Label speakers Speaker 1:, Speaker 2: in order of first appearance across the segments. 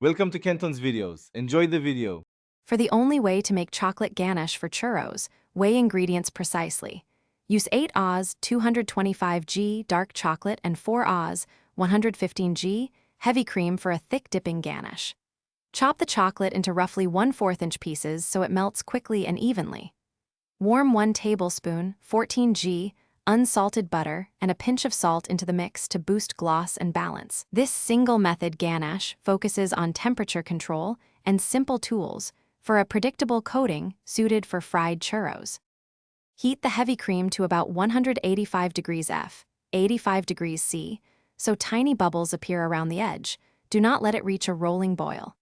Speaker 1: Welcome to Kenton's videos. Enjoy the video.
Speaker 2: For the only way to make chocolate ganache for churros, weigh ingredients precisely. Use 8 Oz 225g dark chocolate and 4 Oz 115g heavy cream for a thick dipping ganache. Chop the chocolate into roughly 1/4 inch pieces so it melts quickly and evenly. Warm 1 tablespoon 14g unsalted butter and a pinch of salt into the mix to boost gloss and balance. This single-method ganache focuses on temperature control and simple tools for a predictable coating suited for fried churros. Heat the heavy cream to about 185 degrees F, 85 degrees C, so tiny bubbles appear around the edge. Do not let it reach a rolling boil.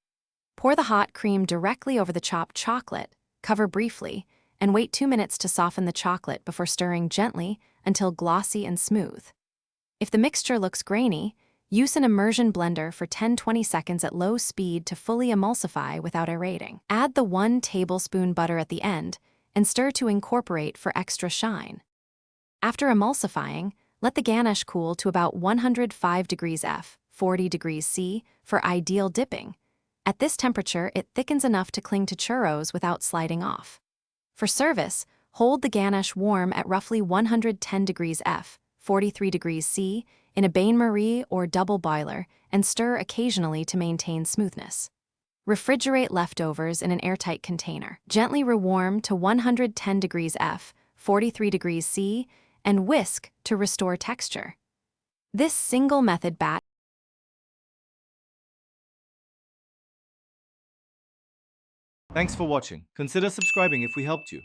Speaker 2: Pour the hot cream directly over the chopped chocolate, cover briefly, and wait 2 minutes to soften the chocolate before stirring gently until glossy and smooth. If the mixture looks grainy, use an immersion blender for 10-20 seconds at low speed to fully emulsify without aerating. Add the 1 tablespoon butter at the end and stir to incorporate for extra shine. After emulsifying, let the ganache cool to about 105 degrees F, 40 degrees C for ideal dipping. At this temperature, it thickens enough to cling to churros without sliding off. For service, hold the ganache warm at roughly 110 degrees F, 43 degrees C, in a bain-marie or double boiler, and stir occasionally to maintain smoothness. Refrigerate leftovers in an airtight container. Gently rewarm to 110 degrees F, 43 degrees C, and whisk to restore texture. This single-method batch.
Speaker 1: Thanks for watching. Consider subscribing if we helped you.